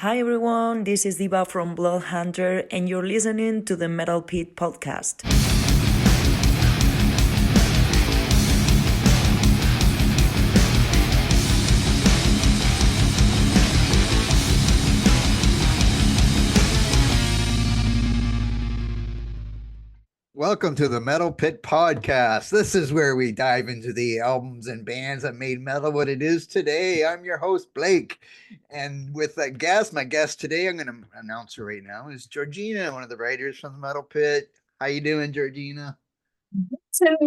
Hi everyone, this is Diva from Blood Hunter, and you're listening to the Metal Pit podcast. Welcome to the Metal Pit Podcast. This is where we dive into the albums and bands that made metal what it is today. I'm your host, Blake. And with a guest, my guest today, I'm going to announce her right now, is Georgina, one of the writers from the Metal Pit. How you doing, Georgina? Good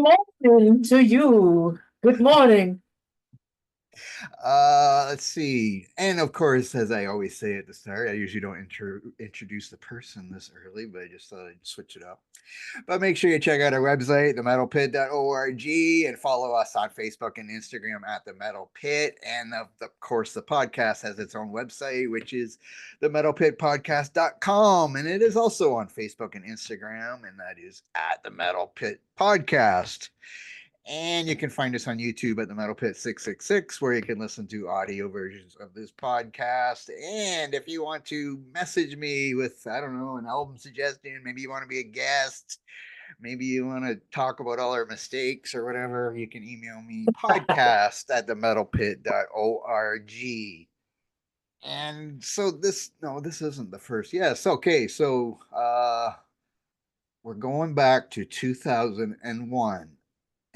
morning to you. Good morning. Let's see. And of course, as I always say at the start, I usually don't introduce the person this early, but I just thought I'd switch it up. But make sure you check out our website, themetalpit.org, and follow us on Facebook and Instagram at The Metal Pit. And of course, the podcast has its own website, which is themetalpitpodcast.com. And it is also on Facebook and Instagram, and that is at The Metal Pit Podcast. And you can find us on YouTube at the Metal Pit 666, where you can listen to audio versions of this podcast. And if you want to message me with, I don't know, an album suggestion, maybe you want to be a guest, maybe you want to talk about all our mistakes or whatever, you can email me podcast at themetalpit.org. And so this isn't the first. Yes, okay. So we're going back to 2001.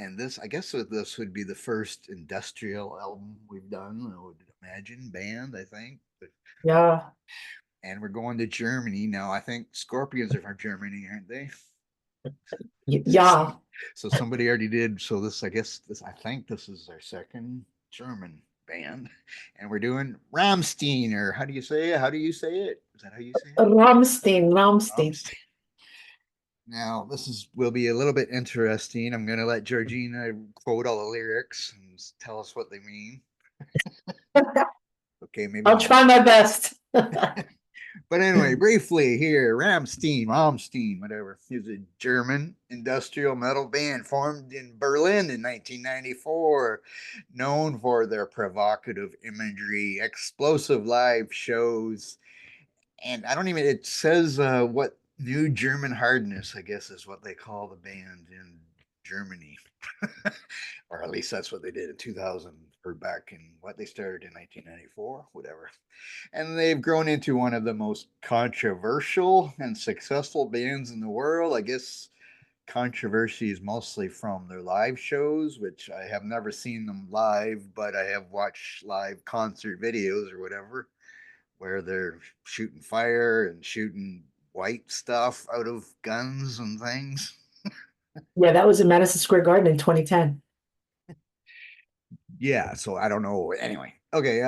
And this, I guess, this would be the first industrial album we've done. I would imagine band. I think, Yeah. and we're going to Germany now. I think Scorpions are from Germany, aren't they? So, Yeah. so somebody already did. So this, I guess, I think this is our second German band, and we're doing Rammstein, or how do you say it? How do you say it? Is that how you say it? Rammstein. Rammstein. Now, will be a little bit interesting. I'm going to let Georgina quote all the lyrics and tell us what they mean. Okay, maybe I'll not. try my best. But anyway, briefly here, Rammstein, whatever, is a German industrial metal band formed in Berlin in 1994, known for their provocative imagery, explosive live shows, and I don't even, it says what new German hardness, I guess, is what they call the band in Germany. Or at least that's what they did in 2000, or back in what they started in 1994, whatever. And they've grown into one of the most controversial and successful bands in the world. I guess controversy is mostly from their live shows, which I have never seen them live, but I have watched live concert videos or whatever, where they're shooting fire and shooting white stuff out of guns and things. Yeah, that was in Madison Square Garden in 2010. Yeah, so I don't know. Anyway, okay.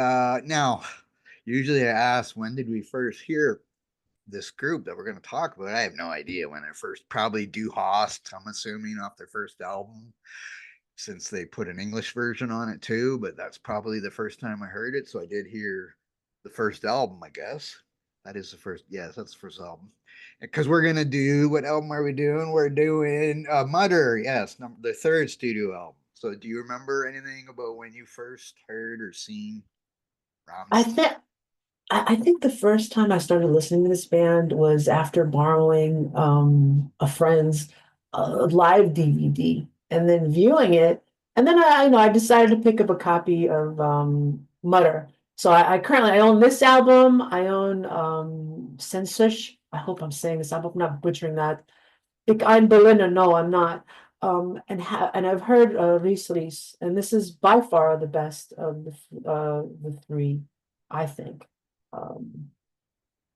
Now, usually I ask, when did we first hear this group that we're going to talk about? I have no idea when I first, probably Du Hast, I'm assuming, off their first album, since they put an English version on it too. But that's probably the first time I heard it. So I did hear the first album, I guess. That is the first. Yes, that's the first album. Because we're gonna do, what album are we doing? We're doing Mutter. Yes, the third studio album. So, do you remember anything about when you first heard or seen I Rammstein? think I think the first time I started listening to this band was after borrowing a friend's live DVD and then viewing it. And then I decided to pick up a copy of Mutter. So I currently I own this album. I own Sensush. I hope I'm saying this. I hope I'm not butchering that. I'm Berliner. No, I'm not. And I've heard Rieslis, and this is by far the best of the three, I think. Um,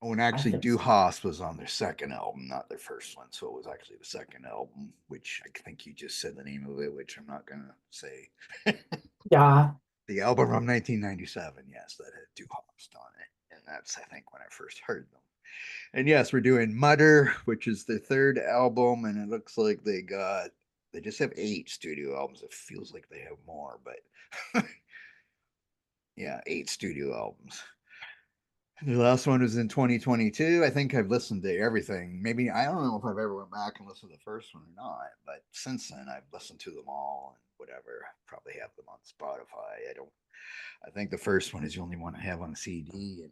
Oh, and I actually, think Du so. Hast was on their second album, not their first one. So it was actually the second album, which I think you just said the name of it, which I'm not gonna say. Yeah. The album from 1997, yes, that had Du Hast on it, and that's, I think, when I first heard them. And yes, we're doing Mutter, which is the third album, and it looks like they just have 8 studio albums. It feels like they have more, but yeah, 8 studio albums. The last one was in 2022. I think I've listened to everything. Maybe I don't know if I've ever went back and listened to the first one or not, but since then I've listened to them all and whatever. Probably have them on Spotify. I don't. I think the first one is the only one I have on a CD, and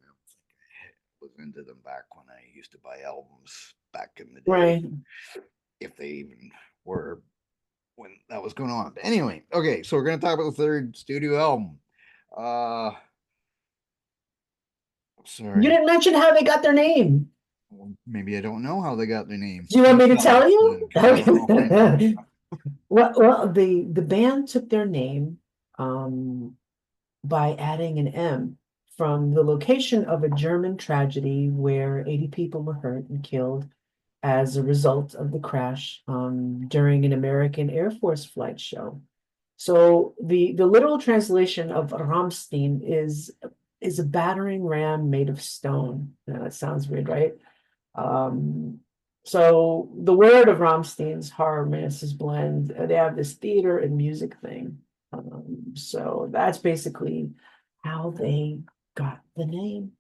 into them back when I used to buy albums back in the day, Right. if they even were when that was going on. But anyway, okay, so we're gonna talk about the third studio album. Uh, You sorry, didn't mention how they got their name. well, maybe I don't know how they got their name. Do you want You me to tell tell me, you? because I don't know if I know. Well, the band took their name by adding an M from the location of a German tragedy where 80 people were hurt and killed as a result of the crash during an American Air Force flight show. So the literal translation of Rammstein is a battering ram made of stone. That sounds weird, right? Um, so the word of Rammstein's horror masses blend. They have this theater and music thing. So that's basically how they got the name.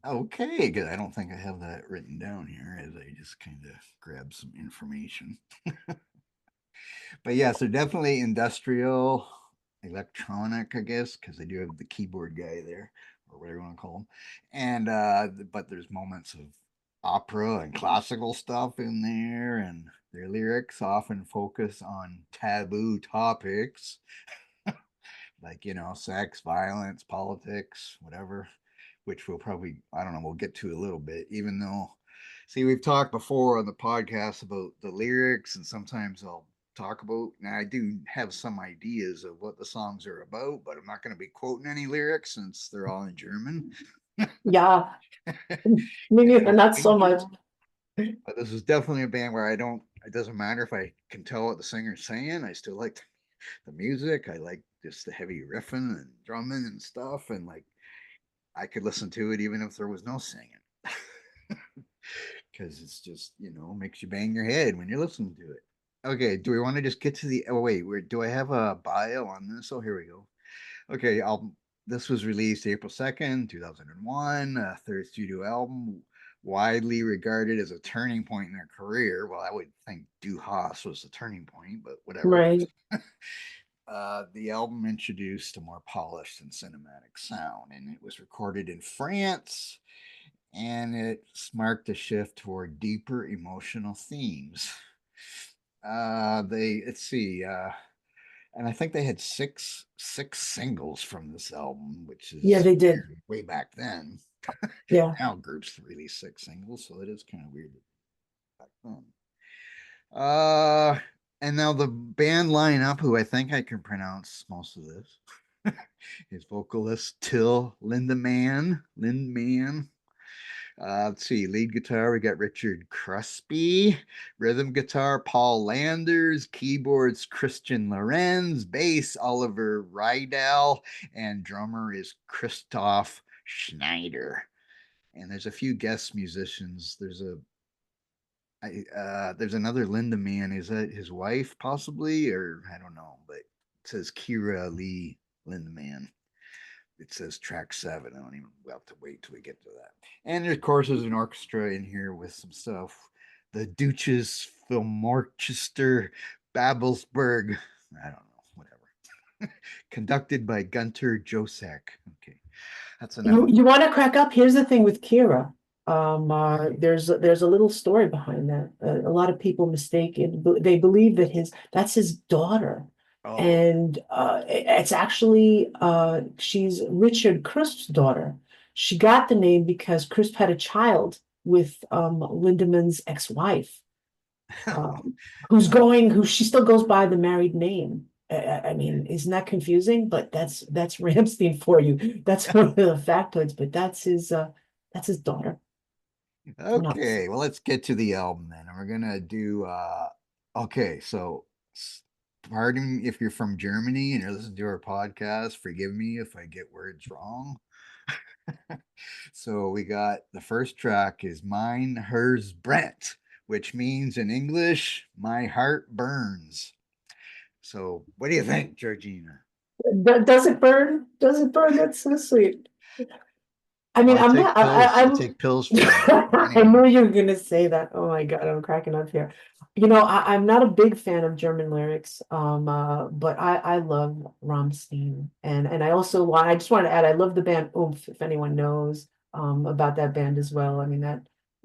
Okay, good. I don't think I have that written down here as I just kind of grabbed some information. But yeah, so definitely industrial, electronic, I guess, because they do have the keyboard guy there, or whatever you want to call him. And but there's moments of opera and classical stuff in there, and their lyrics often focus on taboo topics like sex, violence, politics, whatever, which we'll probably, I don't know, we'll get to a little bit. Even though, see, we've talked before on the podcast about the lyrics, and sometimes I'll talk about. Now I do have some ideas of what the songs are about, but I'm not going to be quoting any lyrics since they're all in German. Yeah, me And I neither, don't not speak so much. German, but this is definitely a band where I don't. It doesn't matter if I can tell what the singer's saying. I still like the music. I like just the heavy riffing and drumming and stuff, and like I could listen to it even if there was no singing. Because it's just, makes you bang your head when you're listening to it. Okay, do we want to just get to the? Oh wait, do I have a bio on this? Oh, here we go. Okay, album. This was released April 2nd, 2001. Third studio album, widely regarded as a turning point in their career. Well, I would think Du Hast was the turning point, but whatever. Right. The album introduced a more polished and cinematic sound, and it was recorded in France, and it marked a shift toward deeper emotional themes. They let's see, and I think they had six singles from this album, which Yeah, is they did. weird way back then. Yeah. Now groups release six singles, so it is kind of weird back then. Uh, and now the band lineup, who I think I can pronounce most of this, is vocalist Till Lindemann. Let's see, lead guitar, we got Richard Crosby, rhythm guitar, Paul Landers, keyboards, Christian Lorenz, bass, Oliver Rydell, and drummer is Christoph Schneider. And there's a few guest musicians. There's another Linda man. Is that his wife, possibly, or I don't know? But it says Kira Lee Lindemann. It says track 7. I don't even. We'll have to wait till we get to that. And of course, there's an orchestra in here with some stuff. The Duchess Philmorchester Babelsberg. I don't know. Whatever. Conducted by Gunter Josek. Okay, that's enough. You want to crack up? Here's the thing with Kira. There's a little story behind that. A lot of people mistake it. They believe that that's his daughter, Oh, and it's actually she's Richard Crisp's daughter. She got the name because Crisp had a child with Lindemann's ex-wife, um, who she still goes by the married name. I mean, isn't that confusing? But that's Ramstein for you. That's one of the factoids, but that's his daughter. Nuts. okay, well, let's get to the album then. And we're gonna do okay, so pardon if you're from Germany and you're listening to our podcast, forgive me if I get words wrong. So we got the first track is Mine Hers Brent, which means in English, my heart burns. So what do you think, Georgina? Does it burn? Does it burn? That's so sweet. I mean, Well, I'm not. I take pills for that. I Anyway. knew you were gonna say that. Oh my God, I'm cracking up here. I'm not a big fan of German lyrics. But I love Rammstein, and I just wanted to add, I love the band Oomph. If anyone knows, about that band as well. I mean, that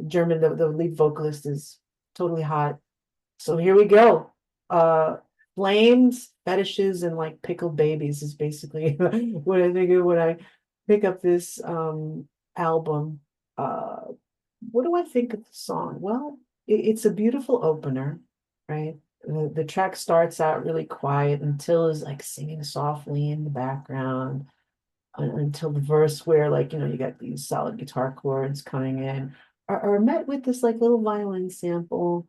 German, the lead vocalist is totally hot. So here we go. Uh, Flames, fetishes, and like pickled babies is basically what I think of when I pick up this album. Uh, what do I think of the song? Well, it's a beautiful opener, right? The track starts out really quiet until is like singing softly in the background until the verse where like you got these solid guitar chords coming in are met with this like little violin sample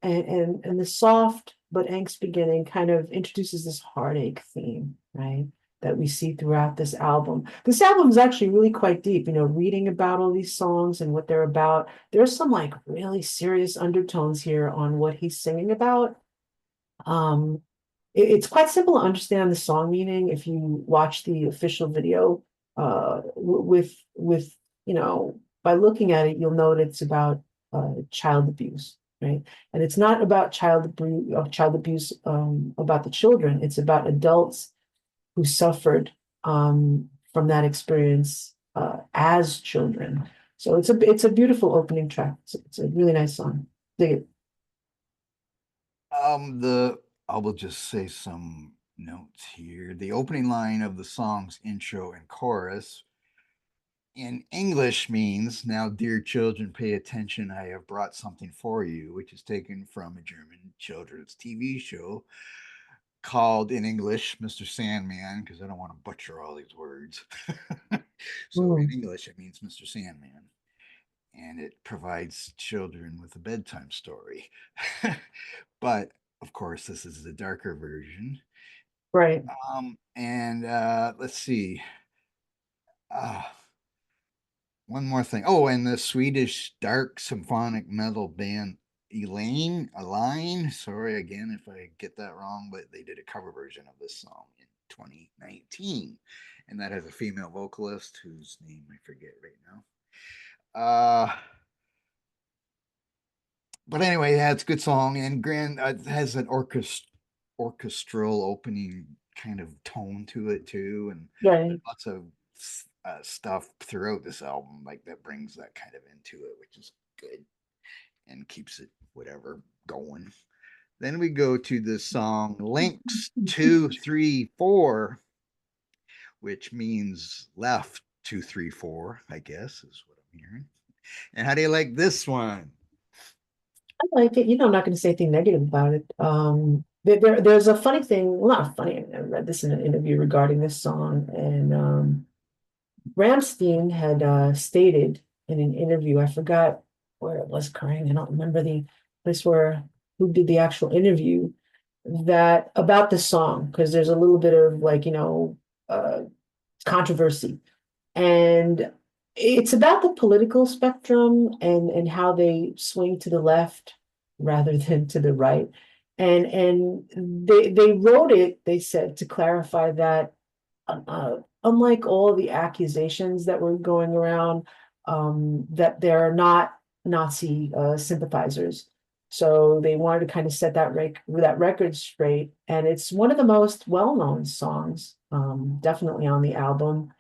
and the soft but angst beginning kind of introduces this heartache theme, right? That we see throughout this album. This album is actually really quite deep, reading about all these songs and what they're about. There's some like really serious undertones here on what he's singing about. Um, it's quite simple to understand the song meaning if you watch the official video. With by looking at it, you'll know that it's about child abuse, right? And it's not about child abuse about the children. It's about adults who suffered from that experience as children. So it's a beautiful opening track. It's a really nice song. Dig it. The I will just say some notes here. The opening line of the song's intro and chorus in English means, "Now, dear children, pay attention. I have brought something for you," which is taken from a German children's TV show called in English Mr. Sandman, because I don't want to butcher all these words. So in Mm, English, it means Mr. Sandman, and it provides children with a bedtime story. But of course, this is the darker version. right. And let's see. Uh, One more thing. Oh, and the Swedish dark symphonic metal band Elaine. Sorry again if I get that wrong, but they did a cover version of this song in 2019, and that has a female vocalist whose name I forget right now. But anyway, yeah, it's a good song, and grand it has an orchestral opening kind of tone to it too, and Right. there's lots of stuff throughout this album like that brings that kind of into it, which is good and keeps it whatever going. Then we go to the song Links 234, which means left 234, I guess is what I'm hearing. And how do you like this one? I like it. I'm not going to say anything negative about it. There's a funny thing, well, not funny. I read this in an interview regarding this song, and Rammstein had stated in an interview, I forgot where it was occurring. I don't remember the place where who did the actual interview that about the song because there's a little bit of like controversy and it's about the political spectrum and how they swing to the left rather than to the right. And they wrote it, they said, to clarify that unlike all the accusations that were going around, that they're not Nazi sympathizers. So they wanted to kind of set that record straight, and it's one of the most well-known songs, definitely on the album.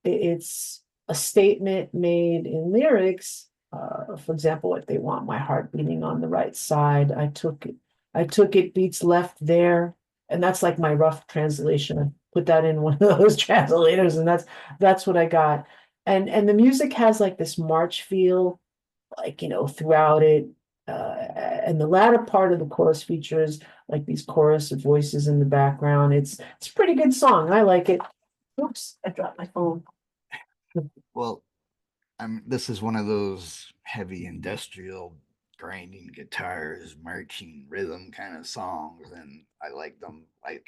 It's a statement made in lyrics. For example, if they want my heart beating on the right side, I took it beats left there. And that's like my rough translation. I put that in one of those translators, and that's what I got. And the music has like this march feel, like throughout it. And the latter part of the chorus features like these chorus of voices in the background. It's a pretty good song. I like it. Oops, I dropped my phone. Well, this is one of those heavy industrial grinding guitars, marching rhythm kind of songs, and I like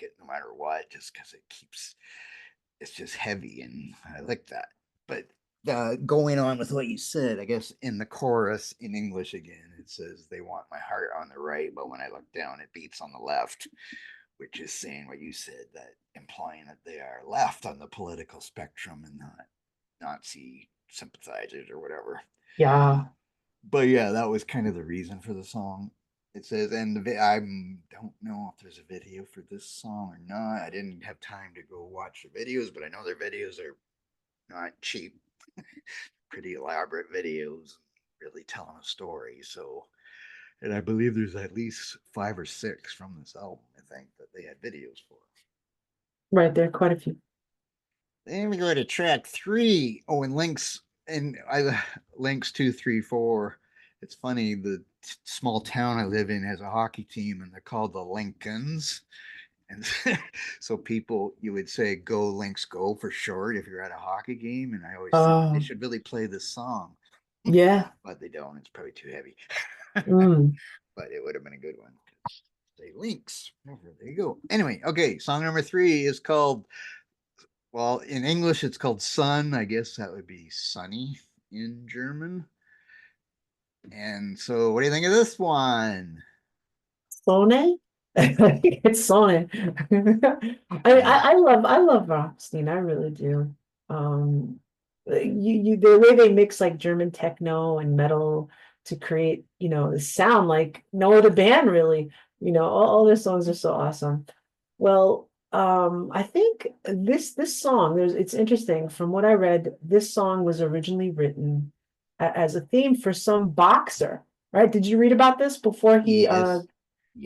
it no matter what, just because it's just heavy, and I like that. But going on with what you said, I guess in the chorus in English again, it says they want my heart on the right, but when I look down, it beats on the left, which is saying what you said, that implying that they are left on the political spectrum and not Nazi sympathizers or whatever. Yeah. But yeah, that was kind of the reason for the song. It says, and I don't know if there's a video for this song or not. I didn't have time to go watch the videos, but I know their videos are not cheap. pretty elaborate videos, really telling a story. So, and I believe there's at least 5 or 6 from this album, I think, that they had videos for. Right, there are quite a few. Then we go to track 3. Oh, and links, and I links 2, 3, 4. It's funny, the small town I live in has a hockey team, and they're called the Lincolns. And so people, you would say, "Go Lynx, go" for short if you're at a hockey game. And I always think they Oh, should really play this song, yeah. but they don't. It's probably too heavy. Mm. But it would have been a good one. Say Lynx. There you go. Anyway, okay. Song number 3 is called, well, in English, it's called Sun. I guess that would be sunny in German. And so, what do you think of this one? Sone? It's Sone. I love Rammstein. I really do. Um, the way they mix like German techno and metal to create, the sound like no other band really. All their songs are so awesome. Well, I think this song, it's interesting. From what I read, this song was originally written as a theme for some boxer, right? Did you read about this before he Yes.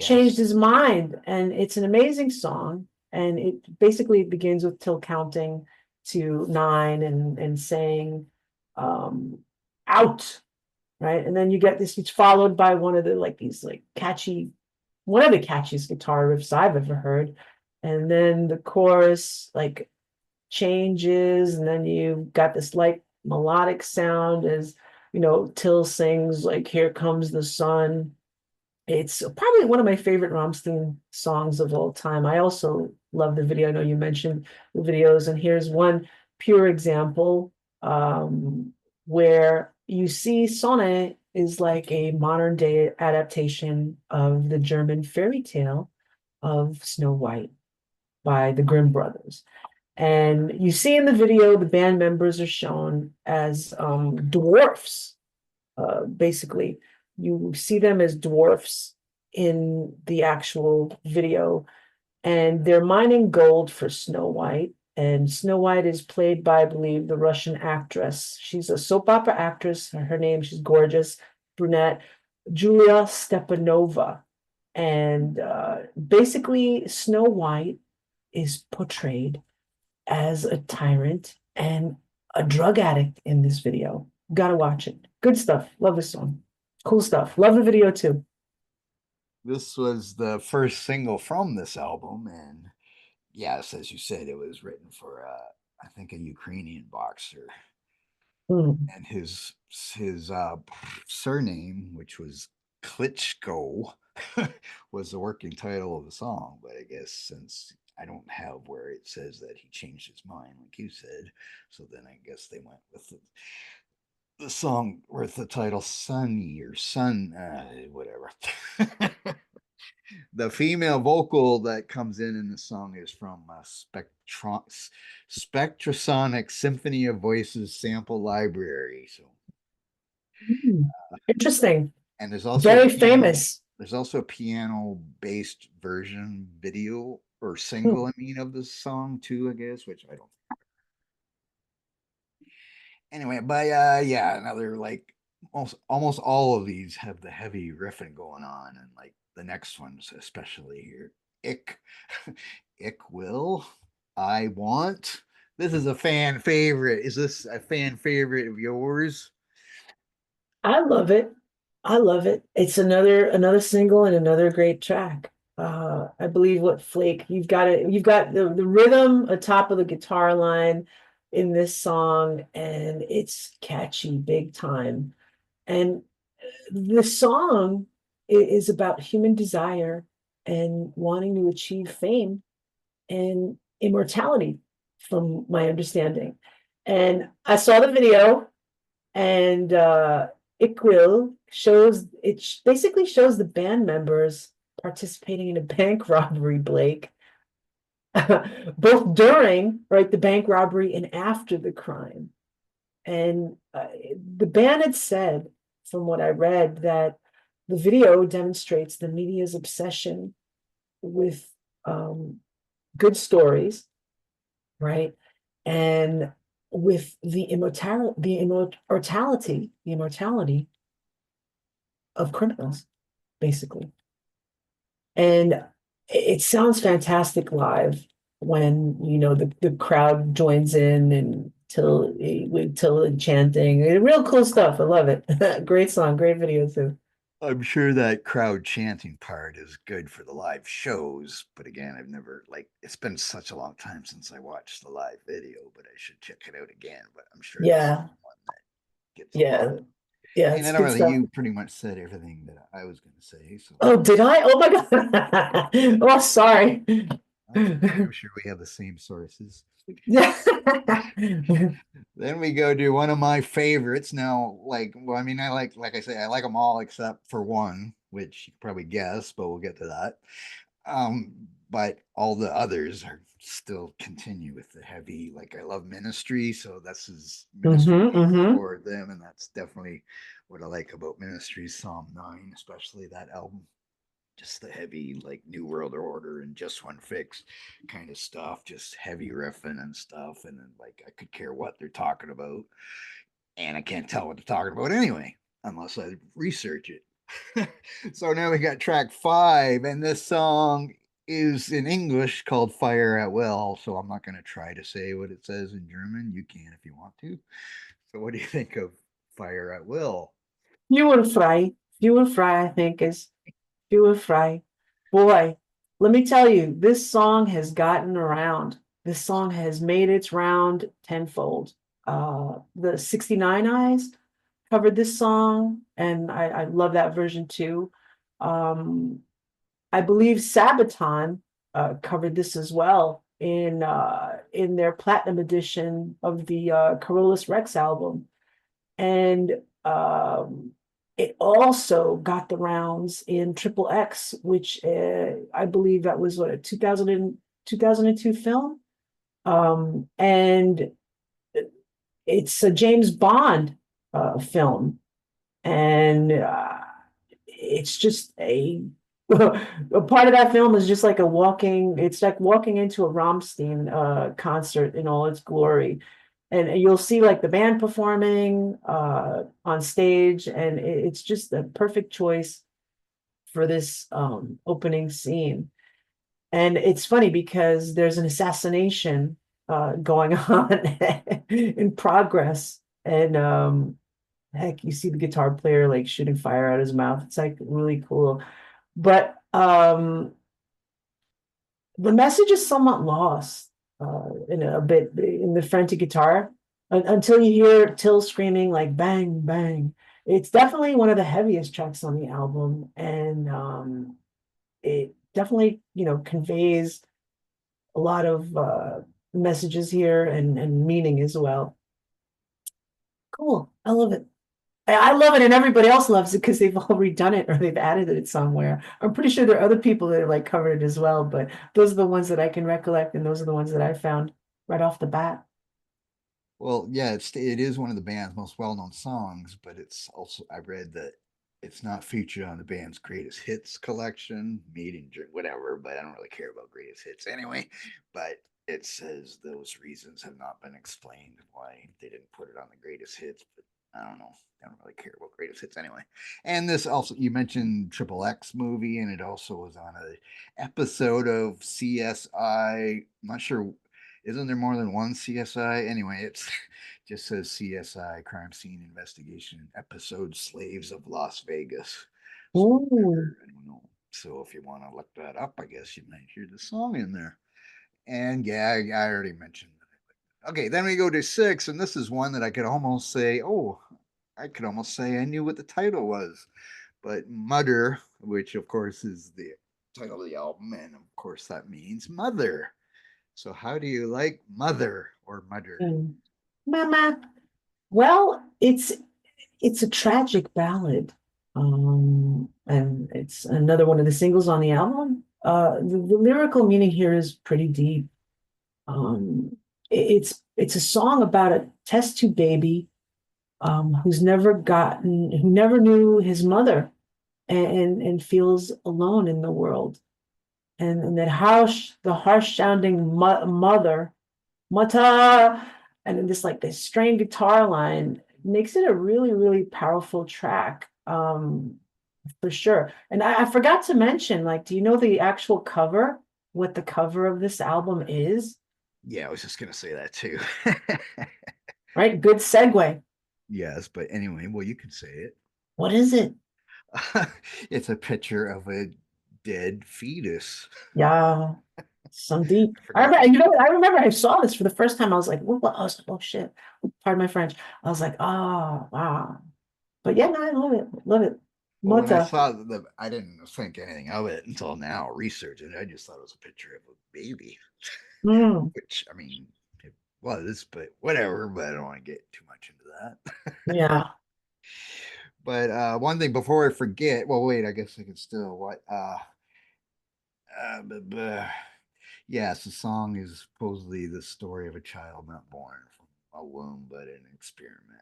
changed Yes. his mind? And it's an amazing song, and it basically begins with Till counting to 9 and saying um out, right? And then you get this, it's followed by one of the like these like catchy, one of the catchiest guitar riffs I've ever heard. And then the chorus like changes, and then you've got this like melodic sound as Till sings like "Here Comes the Sun." It's probably one of my favorite Rammstein songs of all time. I also love the video. I know you mentioned the videos, and here's one pure example where you see Sonne is like a modern day adaptation of the German fairy tale of Snow White by the Grimm brothers. And you see in the video, the band members are shown as dwarfs. Basically, you see them as dwarfs in the actual video, and they're mining gold for Snow White. And Snow White is played by, I believe, the Russian actress. She's a soap opera actress. Her name, she's gorgeous, brunette, Julia Stepanova. And basically, Snow White is portrayed as a tyrant and a drug addict in this video. Gotta watch it. Good stuff. Love this song. Cool stuff. Love the video too. This was the first single from this album, and yes, as you said, it was written for I think a Ukrainian boxer, Mm. and his surname, which was Klitschko, was the working title of the song. But I guess since I don't have where it says that he changed his mind, like you said, so then I guess they went with the song with the title Sunny or Sun, whatever. The female vocal that comes in the song is from Spectrasonic Symphony of Voices sample library. So, Mm. Interesting. and there's also a Very piano. famous. There's also a piano-based version video or Mm. single, I mean, of this song too, I guess, which I don't. Anyway, but yeah, another like almost all of these have the heavy riffing going on, and like the next ones, especially here, ick, ick will, I want. This is a fan favorite. Is this a fan favorite of yours? I love it. I love it. It's another single and another great track. I believe what Flake, you've got the rhythm atop of the guitar line in this song, and it's catchy big time. And the song is about human desire and wanting to achieve fame and immortality, from my understanding. And I saw the video, and basically shows the band members participating in a bank robbery, Blake, both during, right, the bank robbery and after the crime. And the band had said, from what I read, that the video demonstrates the media's obsession with good stories, right? And with the immortality of criminals, basically. And it sounds fantastic live when the crowd joins in and till chanting. Real cool stuff. I love it. Great song, great video too. I'm sure that crowd chanting part is good for the live shows, but again, I've never like it's been such a long time since I watched the live video, but I should check it out again. But I'm sure this is Yeah, one that gets a lot. yeah, yeah. And It's I don't good really, stuff. you pretty much said everything that I was going to say, so Oh, did I? Oh my God. Oh, sorry. that's okay. I'm sure we have the same sources. Yeah. Then we go to one of my favorites. Now, well, I mean, like I say, I like them all except for one, which you can probably guess, but we'll get to that. But all the others are still continue with the heavy, like I love Ministry, so this is Ministry Hmm. for them, and that's definitely what I like about Ministry, Psalm 9, especially that album. Just the heavy, like New World Order and Just One Fix kind of stuff, just heavy riffing and stuff. And then, like, I could care what they're talking about. And I can't tell what they're talking about anyway, unless I research it. So now we got track 5, and this song is in English called Fire at Will. So I'm not going to try to say what it says in German. You can if you want to. So, what do you think of Fire at Will? Frei. Frei, I think, is Frei. Boy, let me tell you, this song has gotten around. This song has made its round tenfold. The 69 Eyes covered this song, and I love that version too. Um, I believe Sabaton covered this as well in their platinum edition of the Carolus Rex album. And it also got the rounds in Triple X, which I believe that was what a 2002 film. And it's a James Bond film, and it's just a part of that film is just like it's like walking into a Rammstein concert in all its glory. And you'll see like the band performing on stage, and it's just the perfect choice for this opening scene. And it's funny because there's an assassination going on in progress, and heck, you see the guitar player like shooting fire out his mouth. It's like really cool. But the message is somewhat lost in a bit in the frantic guitar until you hear Till screaming like bang, bang. It's definitely one of the heaviest tracks on the album, and it definitely, conveys a lot of messages here and meaning as well. Cool. I love it. I love it, and everybody else loves it because they've all redone it or they've added it somewhere. I'm pretty sure there are other people that have like covered it as well, but those are the ones that I can recollect, and those are the ones that I found right off the bat. Well, yeah, it is one of the band's most well-known songs, but it's also I read that it's not featured on the band's greatest hits collection, made in whatever, but I don't really care about greatest hits anyway. But it says those reasons have not been explained why they didn't put it on the greatest hits, but I don't know. I don't really care about greatest hits anyway. And this also, you mentioned Triple X movie, and it also was on a episode of CSI. I'm not sure, isn't there more than one CSI? Anyway, it's just says CSI Crime Scene Investigation episode Slaves of Las Vegas. So Ooh. I don't know. So if you want to look that up, I guess you might hear the song in there. And yeah, I already mentioned that. Okay, then we go to 6, and this is one that I could almost say, oh, I could almost say I knew what the title was. But Mutter, which of course is the title of the album, and of course that means mother. So how do you like Mother or Mutter? Mm. Mama. Well, it's a tragic ballad. And it's another one of the singles on the album. The lyrical meaning here is pretty deep. Um, it's a song about a test tube baby who never knew his mother, and feels alone in the world. And that the harsh sounding mother, Mutter, and then this strained guitar line makes it a really, really powerful track. For sure. And I forgot to mention, like, do you know the actual cover? What the cover of this album is? Yeah, I was just gonna say that too. Right? Good segue. Yes, but anyway, well, you can say it. What is it? It's a picture of a dead fetus. Yeah, some deep. I I forgot remember, the you know, I remember I saw this for the first time. I was like, what? I was like, oh shit. Pardon my French. I was like, oh wow. But yeah, no, I love it. Love it. Well, when I Mutter. saw I didn't think anything of it until now, researching it. I just thought it was a picture of a baby, Mm, which I mean, it was, but whatever. But I don't want to get too much into that. yeah. But one thing before I forget, well, wait, I guess I can still what? Buh, buh. Yes, the song is supposedly the story of a child not born from a womb, but an experiment.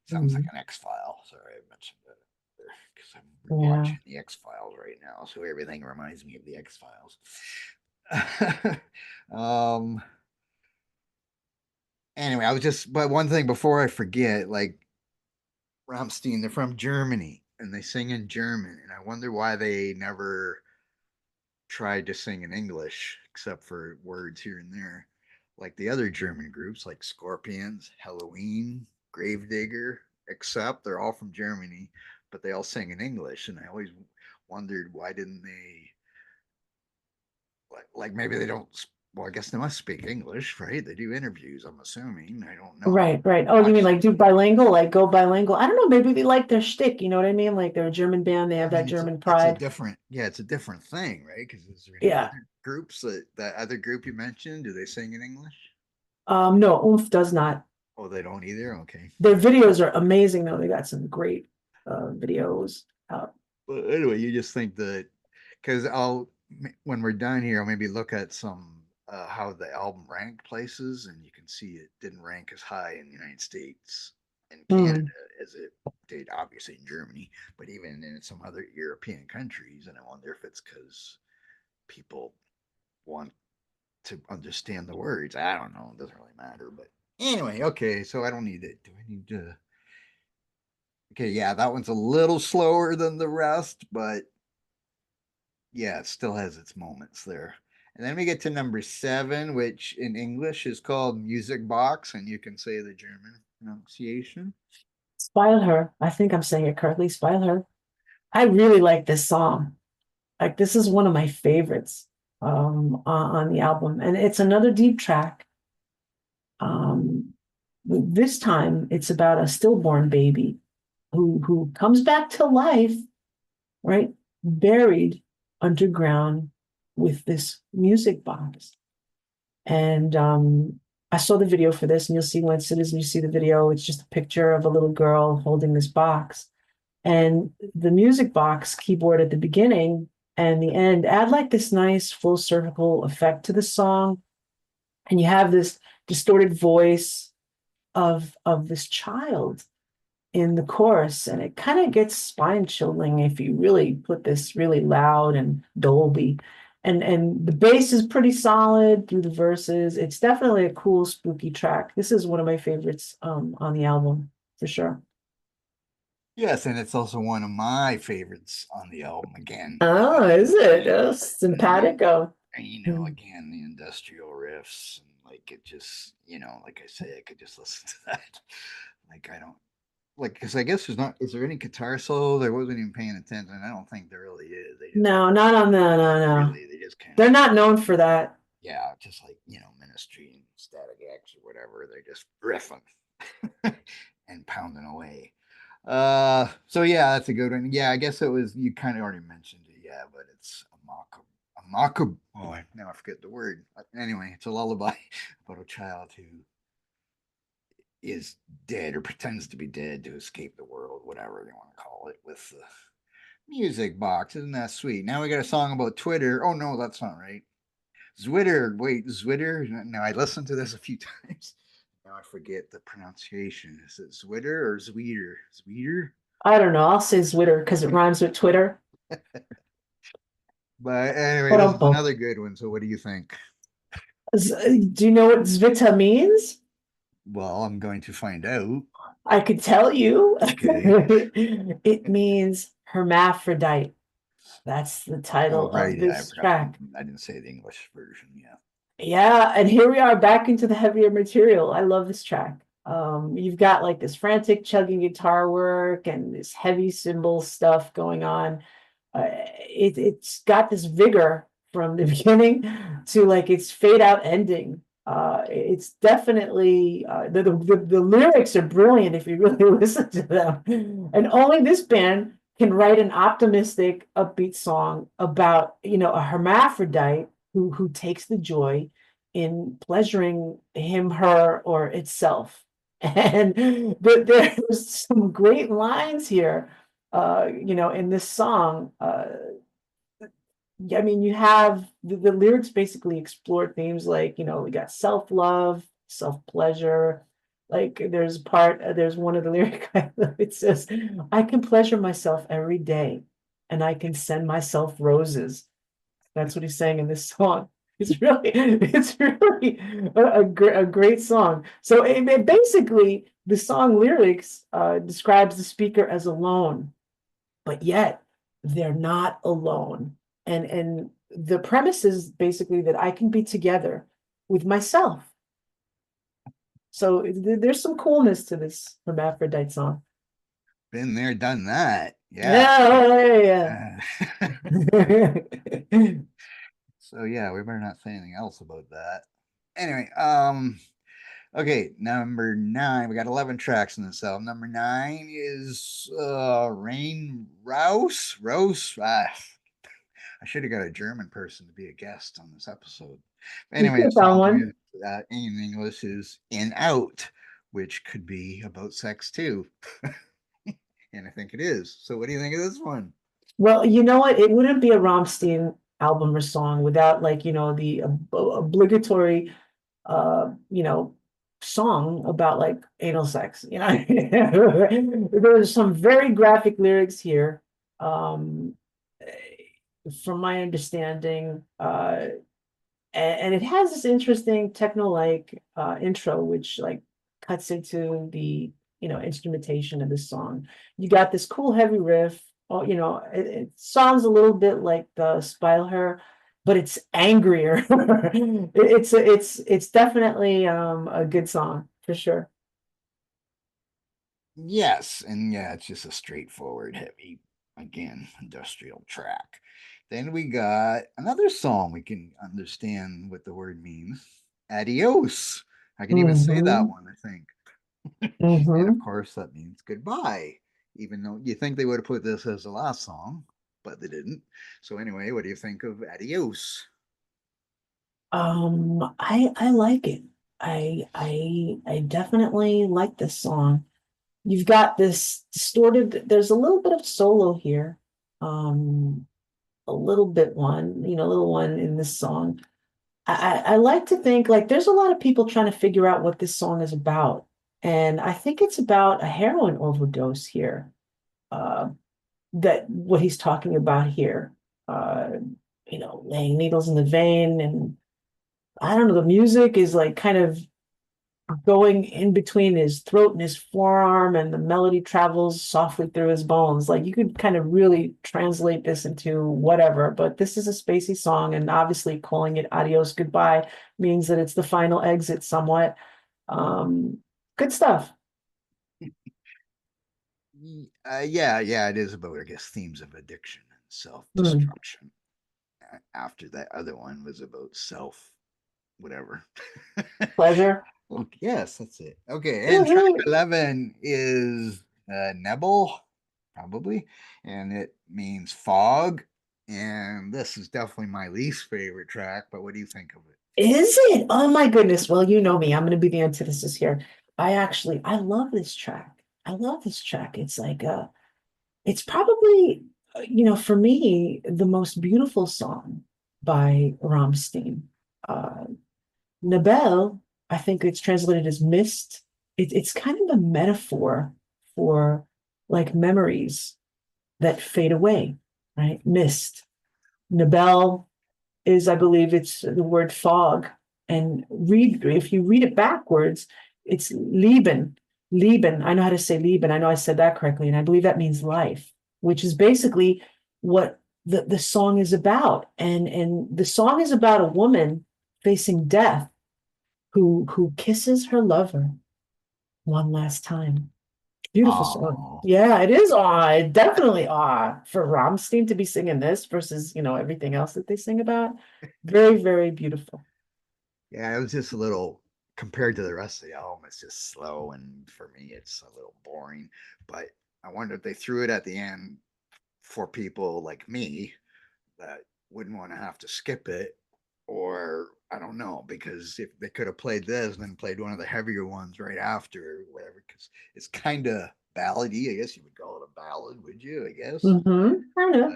Sounds like Mm, an X file. Sorry, I mentioned that because I'm yeah. rewatching the X Files right now, so everything reminds me of the X Files. um. Anyway, but one thing before I forget, like Rammstein, they're from Germany and they sing in German, and I wonder why they never tried to sing in English except for words here and there, like the other German groups like Scorpions, Halloween, Gravedigger, except they're all from Germany, but they all sing in English. And I always wondered why didn't they, like maybe they don't. Well, I guess they must speak English, right? They do interviews. I'm assuming. I don't know. Right, right. Oh, you mean Watch. like do bilingual, like go bilingual? I don't know. Maybe they like their shtick. You know what I mean? Like they're a German band. They I have that mean, German it's a pride. different, yeah, it's a different thing, right? Because is there any Yeah. other groups that other group you mentioned? Do they sing in English? No, Oomph does not. Oh, they don't either. Okay. Their videos are amazing though. They got some great videos out. But anyway, you just think that because when we're done here, I'll maybe look at some how the album ranked places, and you can see it didn't rank as high in the United States and Canada Mm, as it did, obviously in Germany, but even in some other European countries. And I wonder if it's because people want to understand the words. I don't know. It doesn't really matter. But anyway, okay. So I don't need it. Do I need to? Okay, yeah, that one's a little slower than the rest, but yeah, it still has its moments there. And then we get to number 7, which in English is called Music Box, and you can say the German pronunciation. Spoil Her. I think I'm saying it correctly. Spoil Her. I really like this song. Like this is one of my favorites on the album. And it's another deep track. Um this time it's about a stillborn baby who comes back to life, right? Buried underground with this music box. And I saw the video for this, and you'll see when as soon as you see the video, it's just a picture of a little girl holding this box. And the music box keyboard at the beginning and the end add like this nice full circle effect to the song. And you have this distorted voice of this child in the chorus, and it kind of gets spine chilling if you really put this really loud and Dolby. And the bass is pretty solid through the verses. It's definitely a cool, spooky track. This is one of my favorites on the album for sure. Yes, and it's also one of my favorites on the album again. Oh, is it? Oh, The simpatico. and Hmm. again the industrial riffs and like it just like I say, I could just listen to that. Like I don't like because I guess there's not is there any guitar solo? There wasn't even paying attention. I don't think there really is. They just No, not on the no, no. really they just kind of They're not known for that. yeah, just like Ministry and Static X or whatever. They're just riffing and pounding away. So yeah, that's a good one. Yeah, I guess it was you kind of already mentioned it. Yeah, but it's a macabre. Oh, now I forget the word. Anyway, it's a lullaby about a child who is dead or pretends to be dead to escape the world, whatever they want to call it, with the music box. Isn't that sweet? Now we got a song about Twitter. Oh no, that's not right. Zwitter. Wait, Zwitter. Now I listened to this a few times. Now I forget the pronunciation. Is it Zwitter or Zweeter? Zweeter? I don't know. I'll say Twitter because it rhymes with Twitter. But anyway, But this is another good one. So what do you think? do you know what Zvita means? Well, I'm going to find out. I could tell you. Okay. It means hermaphrodite. That's the Oh, title of right. Yeah, I this forgot. track. I didn't say the English version. Yeah. Yeah, and here we are back into the heavier material. I love this track. You've got like this frantic chugging guitar work and this heavy cymbal stuff going on. It's got this vigor from the beginning to like its fade out ending. It's definitely the lyrics are brilliant if you really listen to them. And only this band can write an optimistic, upbeat song about, a hermaphrodite who takes the joy in pleasuring him, her, or itself. And there's some great lines here, in this song. I mean, you have the lyrics basically explore themes like, we got self-love, self-pleasure. Like there's one of the lyric, it says, I can pleasure myself every day and I can send myself roses. That's what he's saying in this song. It's really a great song. So basically, the song lyrics describes the speaker as alone, but yet they're not alone. And the premise is basically that I can be together with myself. So there's some coolness to this hermaphrodite song. Been there, done that. Yeah. Yeah, Uh, yeah. so yeah, we better not say anything else about that. Anyway, okay, number 9. We got 11 tracks in this album. Number 9 is Rain Rouse. Rose. I should have got a German person to be a guest on this episode. You Anyway, could the have found song one. is, in English is In Out, which could be about sex too. And I think it is. So what do you think of this one? Well, you know what? It wouldn't be a Rammstein album or song without like, the obligatory you know, song about like anal sex, There's some very graphic lyrics here. Um from my understanding, and it has this interesting techno-like intro, which like cuts into the instrumentation of this song. You got this cool heavy riff. Oh, it sounds a little bit like the Spile, but it's angrier. It's definitely a good song for sure. Yes, and yeah, it's just a straightforward, heavy, again, industrial track. Then we got another song we can understand what the word means. Adios. I can even say that Hmm. one, I think. And of Hmm. course, that means goodbye, even though you think they would have put this as the last song, but they didn't. So, anyway, what do you think of Adios? I like it. I definitely like this song. You've got this distorted, there's a little bit of solo here. Um, a little one in this song. I like to think like there's a lot of people trying to figure out what this song is about. And I think it's about a heroin overdose here. Uh, that what he's talking about here. Uh, laying needles in the vein, and I don't know, the music is like kind of going in between his throat and his forearm, and the melody travels softly through his bones. Like you could kind of really translate this into whatever, but this is a spacey song, and obviously calling it adios goodbye means that it's the final exit somewhat. Um, good stuff. Yeah, it is about, I guess, themes of addiction and self Hmm. destruction. After that other one was about self whatever. Pleasure. Okay, yes, that's it. Okay, and track Mhm. 11 is Nebel, probably, and it means fog. And this is definitely my least favorite track, but what do you think of it? Is it? Oh my goodness. Well, you know me. I'm going to be the antithesis here. I love this track. I love this track. It's like it's probably, for me, the most beautiful song by Rammstein. Uh, Nabel, I think it's translated as mist. It's kind of a metaphor for like memories that fade away, right? Mist. Nabel is, I believe, it's the word fog. And if you read it backwards, it's Leben. Leben. I know how to say Leben. I know I said that correctly, and I believe that means life, which is basically what the song is about. And the song is about a woman facing death who kisses her lover one last time. Beautiful song. Oh, Yeah, it is awe. Definitely awe for Rammstein to be singing this versus, everything else that they sing about. Very, very beautiful. yeah, it was just a little compared to the rest of the album. It's just slow, and for me, it's a little boring. But I wonder if they threw it at the end for people like me that wouldn't want to have to skip it, or I don't know, because if they could have played this and then played one of the heavier ones right after, or whatever, because it's kind of ballady. I guess you would call it a ballad, would you? I guess. Kind of.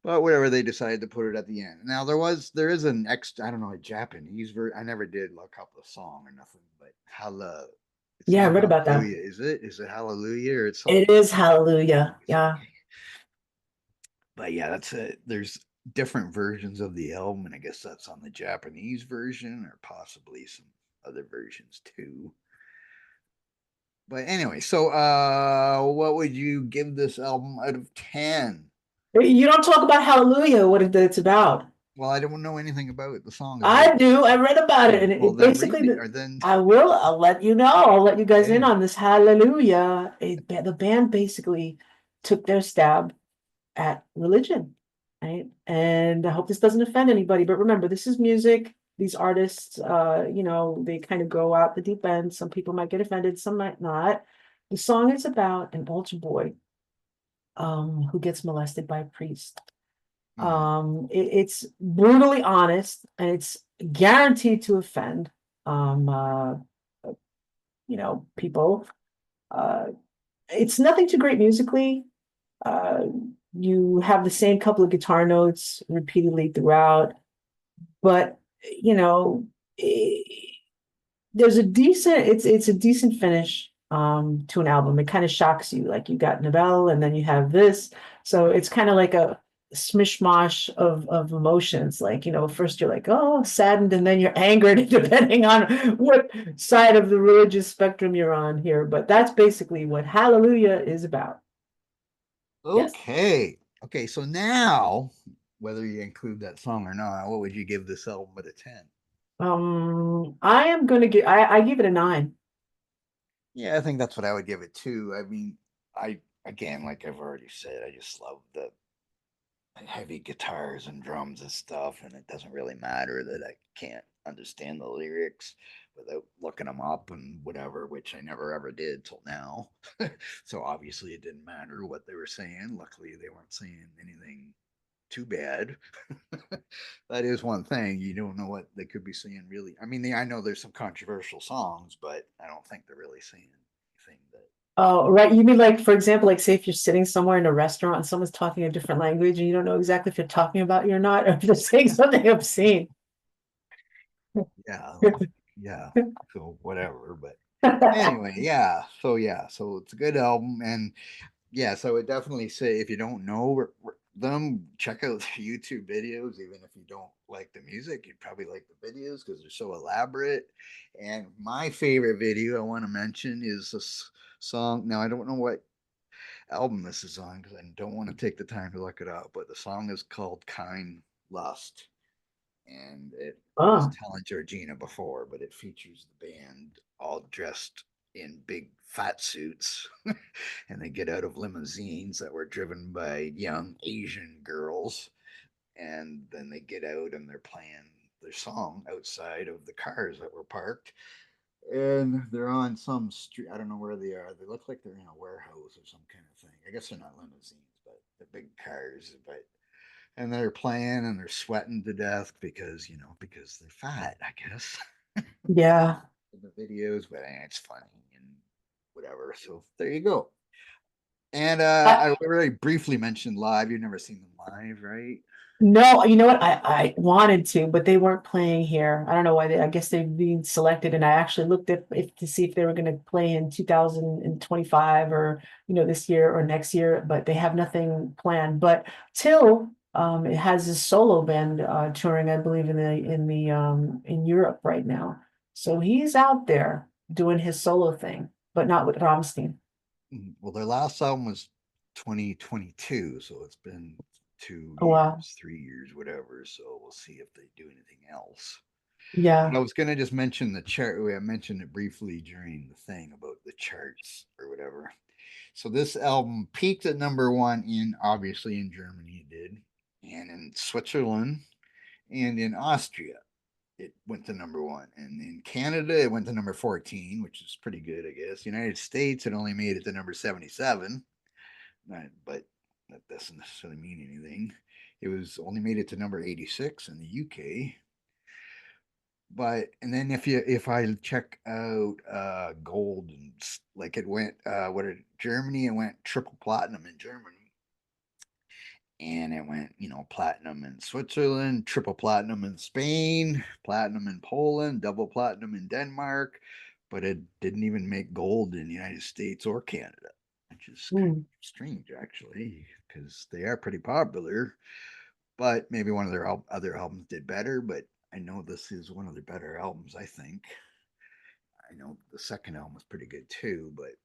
But whatever, they decided to put it at the end. Now there is an extra, I don't know, a Japanese version. I never did look up the song or nothing, but it's Yeah, I not read about that. Hallelujah, is it? Is it Hallelujah or it's something? It is Hallelujah. Yeah. But yeah, that's it. There's different versions of the album, and I guess that's on the Japanese version or possibly some other versions too. But anyway, so what would you give this album out of 10? You don't talk about Hallelujah, what it's about. Well, I don't know anything about the song at I all. do. I read about it, Oh, and well it then read basically me or then I will. I'll let you know. I'll let you guys in okay. on this Hallelujah. The band basically took their stab at religion, right? And I hope this doesn't offend anybody, but remember, this is music. These artists, they kind of go out the deep end. Some people might get offended, some might not. The song is about an older boy who gets molested by a priest. Mhm. It's brutally honest and it's guaranteed to offend um uh people. Uh it's nothing too great musically. Uh you have the same couple of guitar notes repeatedly throughout, but you know eh, there's a decent it's a decent finish to an album. It kind of shocks you, like you got Nobel and then you have this, so it's kind of like a smishmash of emotions. Like, first you're like, oh, saddened, and then you're angered depending on what side of the religious spectrum you're on here, but that's basically what Hallelujah is about. Yes. Okay. Okay, so now whether you include that song or not, what would you give this album out of 10? I am gonna give I give it a 9. Yeah, I think that's what I would give it too. I mean, I again, like I've already said, I just love the heavy guitars and drums and stuff, and it doesn't really matter that I can't understand the lyrics without looking them up and whatever, which I never ever did till now. So obviously it didn't matter what they were saying. Luckily they weren't saying anything too bad. That is one thing. You don't know what they could be saying really. I mean, I know there's some controversial songs, but I don't think they're really saying anything that. Oh, right. You mean, like, for example, like, say if you're sitting somewhere in a restaurant and someone's talking a different language and you don't know exactly if they're talking about you or not, or if they're saying something obscene. Yeah, yeah. So whatever, but anyway, so it's a good album, and yes, I would definitely say if you don't know them, check out the YouTube videos. Even if you don't like the music, you'd probably like the videos because they're so elaborate. And my favorite video I want to mention is this song. Now I don't know what album this is on because I don't want to take the time to look it up, but the song is called "Kind Lust." And I was Oh, telling Georgina before, but it features the band all dressed in big fat suits, and they get out of limousines that were driven by young Asian girls, and then they get out and they're playing their song outside of the cars that were parked. And they're on some street. I don't know where they are. They look like they're in a warehouse or some kind of thing. I guess they're not limousines, but they're big cars. But and they're playing and they're sweating to death because because they're fat, I guess. yeah. In the videos, but it's funny and whatever. So there you go. And I already briefly mentioned live. You've never seen them live, right? No, you know what? I wanted to, but they weren't playing here. I don't know why I guess they're being selected. And I actually looked at if to see if they were going to play in 2025 or, this year or next year, but they have nothing planned. But Till, it has a solo band touring, I believe, in Europe right now. So he's out there. doing his solo thing, but not with Rammstein. Well, their last album was 2022, so it's been two Oh, wow. years, 3 years, whatever. So we'll see if they do anything else. But Yeah. I was gonna just mention the chart. I mentioned it briefly during the thing about the charts or whatever. So this album peaked at #1 in obviously in Germany, it did, and in Switzerland and in Austria. It went to #1, and in Canada it went to #14, which is pretty good, I guess. United States it only made it to #77, but that doesn't necessarily mean anything. It was only made it to #86 in the UK. But and then if I check out gold and like it went Germany, it went triple platinum in Germany, and it went platinum in Switzerland, triple platinum in Spain, platinum in Poland, double platinum in Denmark, but it didn't even make gold in the United States or Canada, which is kind of Mm. strange actually, because they are pretty popular. But maybe one of their other albums did better. But I know this is one of their better albums. I think. I know the second album was pretty good too, but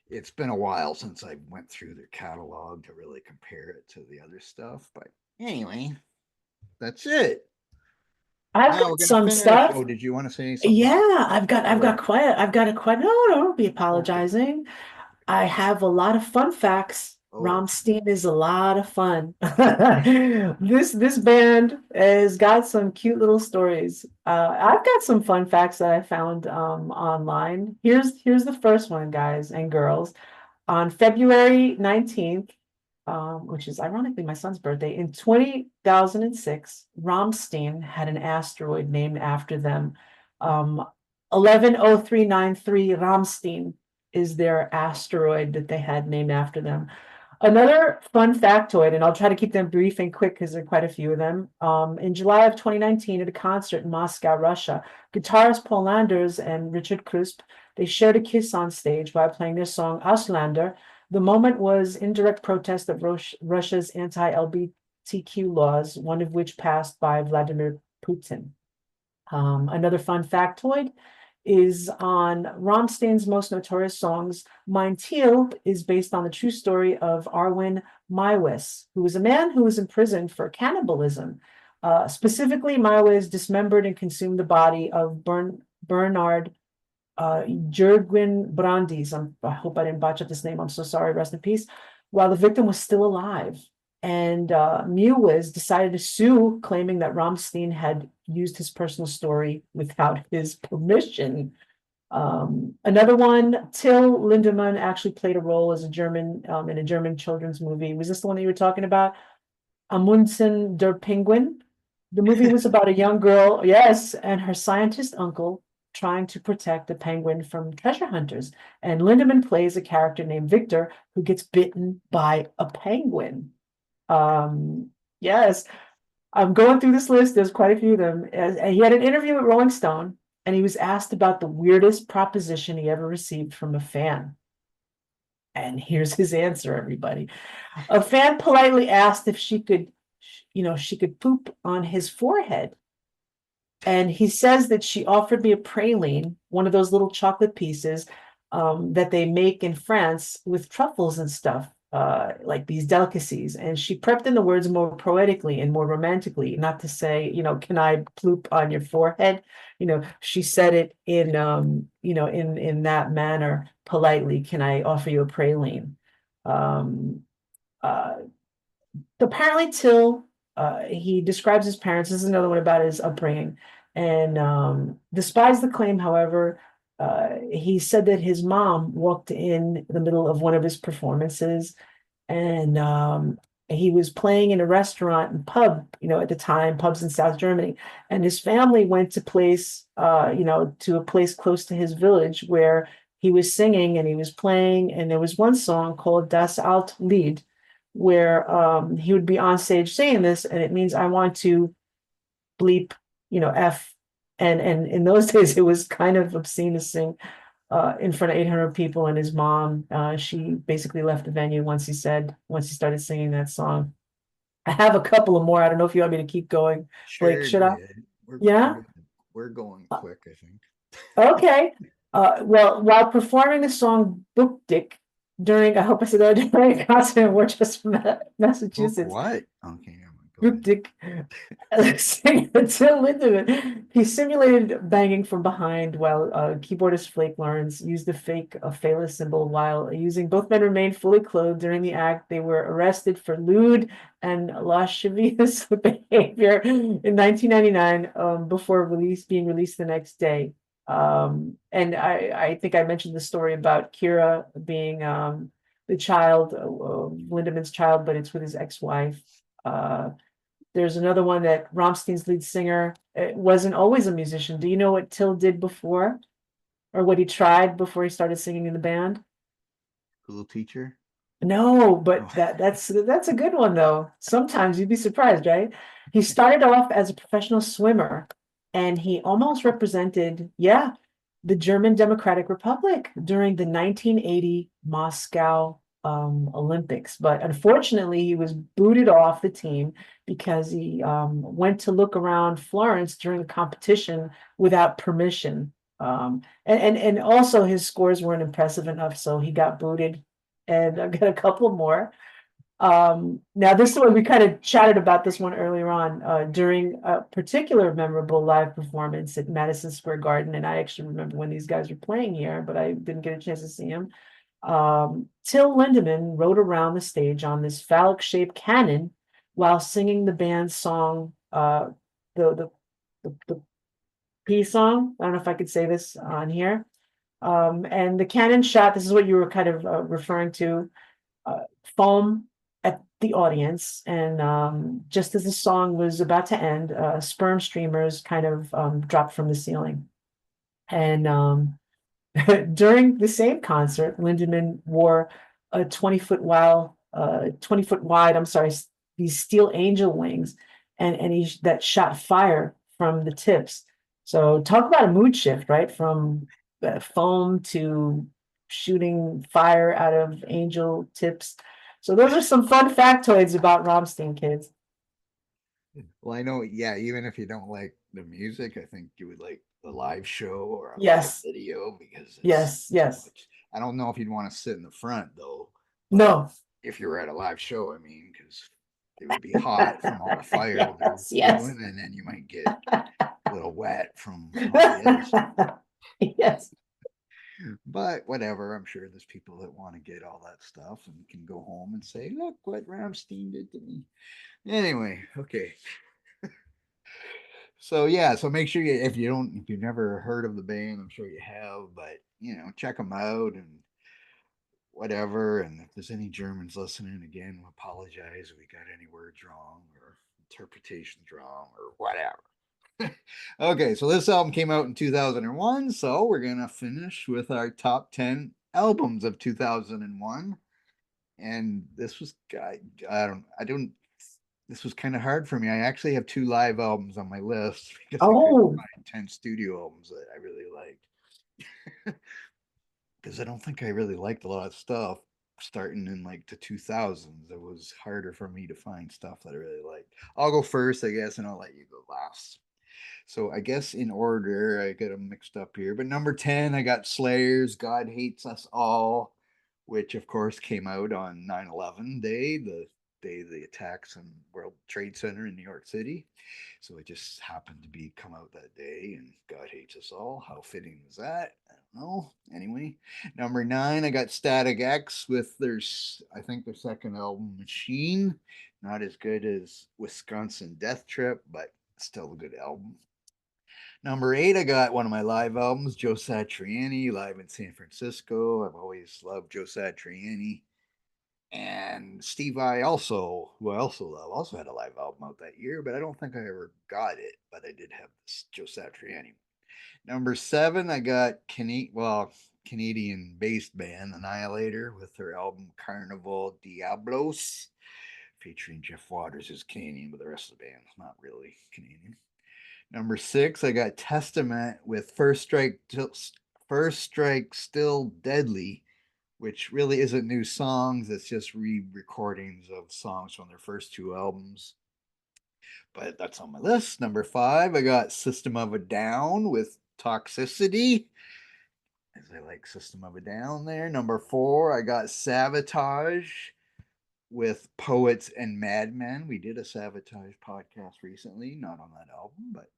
it's been a while since I went through their catalog to really compare it to the other stuff. But anyway, that's it. I've Now we're got gonna some finish. stuff. Oh, did you want to say something else? Yeah, Go ahead. I've got a quite, no, don't be Okay. apologizing. I have a lot of fun facts. Oh, Rammstein is a lot of fun. This band has got some cute little stories. I've got some fun facts that I found online. Here's the first one, guys and girls. On February 19th, which is ironically my son's birthday, in 2006, Rammstein had an asteroid named after them. 110393 Rammstein is their asteroid that they had named after them. Another fun factoid, and I'll try to keep them brief and quick because there are quite a few of them. In July of 2019, at a concert in Moscow, Russia, guitarist Paul Landers and Richard Kruspe, they shared a kiss on stage while playing their song Auslander. The moment was in direct protest of Russia's anti-LGBTQ laws, one of which passed by Vladimir Putin. Another fun factoid is on Rammstein's most notorious songs. Mein Teal is based on the true story of Arwen Maiwes, who was a man who was imprisoned for cannibalism. Specifically, Maiwes dismembered and consumed the body of Bernard Jurgen Brandis. I hope I didn't botch up this name. I'm so sorry. Rest in peace. While the victim was still alive. And Mewes decided to sue, claiming that Rammstein had used his personal story without his permission. Another one, Till Lindemann actually played a role as a German in a German children's movie. Was this the one that you were talking about? Amundsen der Penguin. The movie was about a young girl, yes, and her scientist uncle trying to protect the penguin from treasure hunters. And Lindemann plays a character named Victor who gets bitten by a penguin. Yes, I'm going through this list. There's quite a few of them. And he had an interview with Rolling Stone, and he was asked about the weirdest proposition he ever received from a fan. And here's his answer, everybody. A fan politely asked if she could poop on his forehead. And he says that she offered me a praline, one of those little chocolate pieces that they make in France with truffles and stuff, like these delicacies. And she prepped in the words more poetically and more romantically, not to say, can I ploop on your forehead? She said it in, in that manner, politely. Can I offer you a praline? Um, uh, Apparently Till he describes his parents. This is another one about his upbringing, and despises the claim. However, he said that his mom walked in the middle of one of his performances, and he was playing in a restaurant and pub, at the time, pubs in South Germany, and his family went to to a place close to his village where he was singing and he was playing, and there was one song called Das Alt Lied, where he would be on stage saying this, and it means I want to bleep, F. And in those days, it was kind of obscene to sing in front of 800 people. And his mom, she basically left the venue once he started singing that song. I have a couple of more. I don't know if you want me to keep going. Blake, sure. should Go I? ahead. Yeah. We're going quick, I think. Okay. Well, while performing the song Book Dick during, I hope I said that, during a concert in Worcester, Book Massachusetts. what? Okay, go Book ahead. Dick. Singer Till Lindemann. He simulated banging from behind while keyboardist Flake Lawrence used the fake Phala symbol while using both men remained fully clothed during the act. They were arrested for lewd and lascivious behavior in 1999 before being released the next day. And I think I mentioned the story about Kira being the child, Lindemann's child, but it's with his ex-wife. There's another one that Rammstein's lead singer wasn't always a musician. Do you know what Till did before, or what he tried before he started singing in the band? School teacher? No, but Oh, that's a good one though. Sometimes you'd be surprised, right? He started off as a professional swimmer, and he almost represented, yeah, the German Democratic Republic during the 1980 Moscow Olympics. But unfortunately, he was booted off the team because he went to look around Florence during the competition without permission. And also his scores weren't impressive enough, so he got booted. And I've got a couple more. Now this one we kind of chatted about this one earlier on during a particular memorable live performance at Madison Square Garden, and I actually remember when these guys were playing here, but I didn't get a chance to see them. Till Lindemann rode around the stage on this phallic-shaped cannon while singing the band's song, the the peace song. I don't know if I could say this on here. And the cannon shot. This is what you were kind of referring to uh, foam at the audience. And just as the song was about to end, sperm streamers kind of dropped from the ceiling. And during the same concert, Lindemann wore a 20 foot wide, I'm sorry, these steel angel wings, and that shot fire from the tips. So talk about a mood shift, right? From foam to shooting fire out of angel tips. So those are some fun factoids about Rammstein, kids. well, I know, yeah, even if you don't like the music, I think you would like the live show or a live Yes, video because it's yes, so yes. much. I don't know if you'd want to sit in the front though, but No. if you were at a live show, I mean, because it would be hot from all the fire they're Yes, yes. doing, and then you might get a little wet from all the other stuff. Yes. But whatever, I'm sure there's people that want to get all that stuff and can go home and say, look what Ramstein did to me. Anyway, okay. So yeah, so make sure you if you've never heard of the band, I'm sure you have, but check them out and whatever. And if there's any Germans listening, again, we apologize if we got any words wrong or interpretations wrong or whatever. Okay, so this album came out in 2001, so we're gonna finish with our top 10 albums of 2001. And this was I don't this was kind of hard for me. I actually have two live albums on my list because I couldn't Oh, find 10 studio albums that I really liked. Because I don't think I really liked a lot of stuff starting in like the 2000s. It was harder for me to find stuff that I really liked. I'll go first, I guess, and I'll let you go last. So I guess in order, I got them mixed up here. But number 10, I got Slayer's God Hates Us All, which of course came out on 9/11 day, the day of the attacks on World Trade Center in New York City. So it just happened to be come out that day, and God Hates Us All. How fitting was that? I don't know. Anyway, number 9, I got Static X with I think their second album, Machine. Not as good as Wisconsin Death Trip, but still a good album. Number 8, I got one of my live albums, Joe Satriani, live in San Francisco. I've always loved Joe Satriani. And Steve Vai also, who I also love, also had a live album out that year, but I don't think I ever got it. But I did have this Joe Satriani. Number 7, I got Canadian based band Annihilator with their album Carnival Diablos, featuring Jeff Waters, who's Canadian, but the rest of the band's not really Canadian. Number 6, I got Testament with First Strike Still Deadly, which really isn't new songs. It's just re-recordings of songs from their first two albums. But that's on my list. Number 5, I got System of a Down with Toxicity. as I like System of a Down there. Number 4, I got Sabotage with Poets and Madmen. We did a Sabotage podcast recently, not on that album, but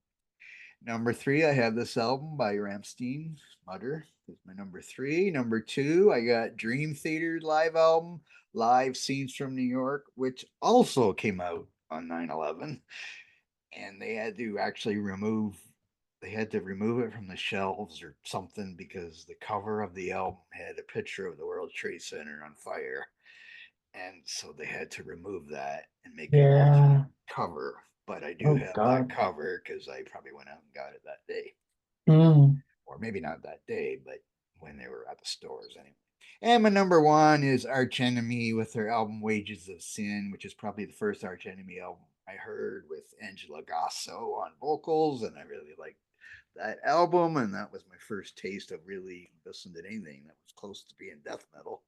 number 3, I have this album by Rammstein, Mutter. Is my number 3. Number 2, I got Dream Theater's live album, Live Scenes from New York, which also came out on 9/11, and they had to remove it from the shelves or something because the cover of the album had a picture of the World Trade Center on fire, and so they had to remove that and make an Yeah. alternate cover. But I do Oh have that God. cover because I probably went out and got it that day, Mm. or maybe not that day, but when they were at the stores anyway. And my number 1 is Arch Enemy with their album Wages of Sin, which is probably the first Arch Enemy album I heard with Angela Gasso on vocals, and I really liked that album, and that was my first taste of really listening to anything that was close to being death metal.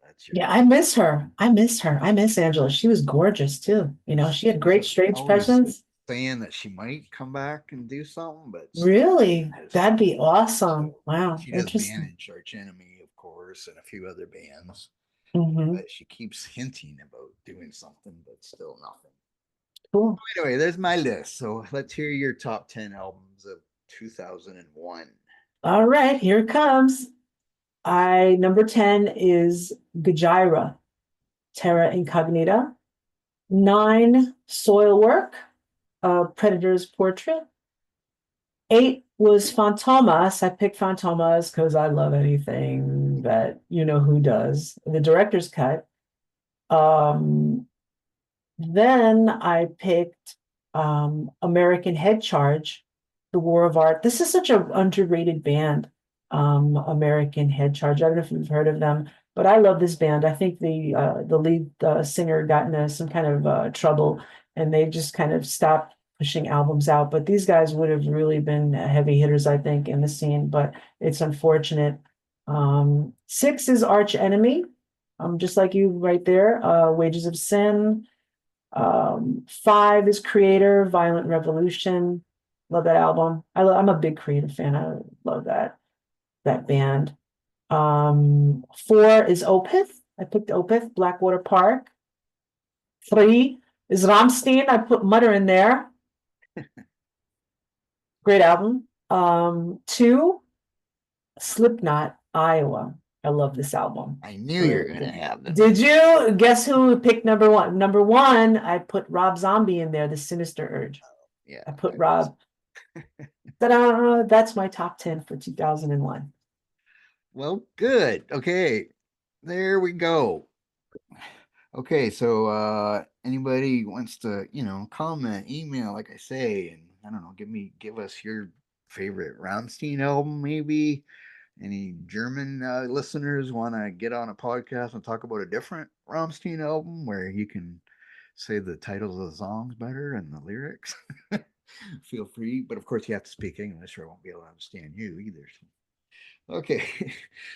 That's your Yeah, I miss her. I miss her. I miss Angela. She was gorgeous too. She had great stage always presence. saying that she might come back and do something, but still Really? has That'd something. be awesome. So Wow. she does Interesting. manage Arch Enemy, of course, and a few other bands, Hmm. but she keeps hinting about doing something, but still nothing. Cool. Anyway, there's my list. So let's hear your top 10 albums of 2001. All right, here it comes. I number 10 is Gajira, Terra Incognita. 9, Soil Work, Predator's Portrait. 8 was Fantomas. I picked Fantomas because I love anything that you know who does. The director's cut. Um, then I picked American Head Charge, The War of Art. This is such an underrated band, American Head Charge. I don't know if you've heard of them, but I love this band. I think the lead singer got into some kind of trouble, and they just kind of stopped pushing albums out. But these guys would have really been heavy hitters, I think, in the scene. But it's unfortunate. 6 is Arch Enemy, just like you right there. Wages of Sin. 5 is Creator, Violent Revolution. Love that album. I'm a big Creator fan. I love that band. 4 is Opeth. I picked Opeth, Blackwater Park. 3 is Rammstein. I put Mutter in there. Great album. 2, Slipknot, Iowa. I love this album. I knew you were going to have them. Did you? Guess who picked number 1? Number 1, I put Rob Zombie in there, The Sinister Urge. Yeah. I put Rob. Ta-da! That's my top 10 for 2001. Well, good. Okay. There we go. Okay, so anybody wants to, comment, email, like I say, and I don't know, give us your favorite Rammstein album, maybe. Any German listeners want to get on a podcast and talk about a different Rammstein album where you can say the titles of the songs better and the lyrics? Feel free, but of course you have to speak English, or I won't be able to understand you either. So. Okay.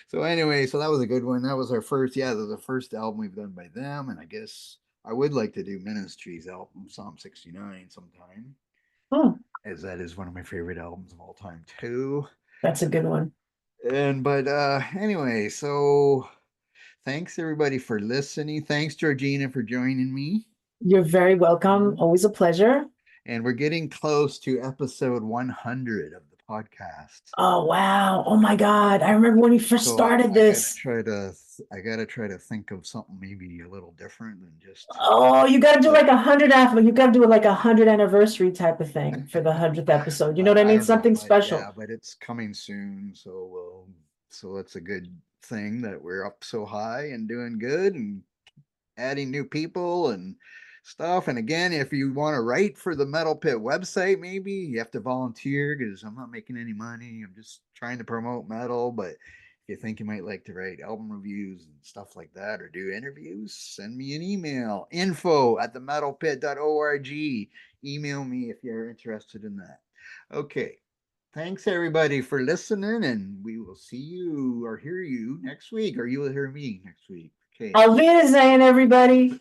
So anyway, so that was a good one. That was our first, that was the first album we've done by them. And I guess I would like to do Ministry's album, Psalm 69, sometime, as that is one of my favorite albums of all time too. That's a good one. But anyway, so thanks everybody for listening. Thanks, Georgina, for joining me. You're very welcome. Always a pleasure. And we're getting close to episode 100 of the podcast. Oh wow! Oh my God! I remember when you first started this. I gotta try to think of something maybe a little different than just. Oh, you got to do like 100 after. You got to do like 100 anniversary type of thing for the 100th episode. You know what I mean? Something special. Yeah, but it's coming soon, so it's a good thing that we're up so high and doing good and adding new people and stuff. And again, if you want to write for the Metal Pit website, maybe you have to volunteer because I'm not making any money. I'm just trying to promote metal. But if you think you might like to write album reviews and stuff like that or do interviews, send me an email, info@themetalpit.org. Email me if you're interested in that. Okay. Thanks everybody for listening, and we will see you or hear you next week, or you will hear me next week. Okay. Auf Wiedersehen, everybody.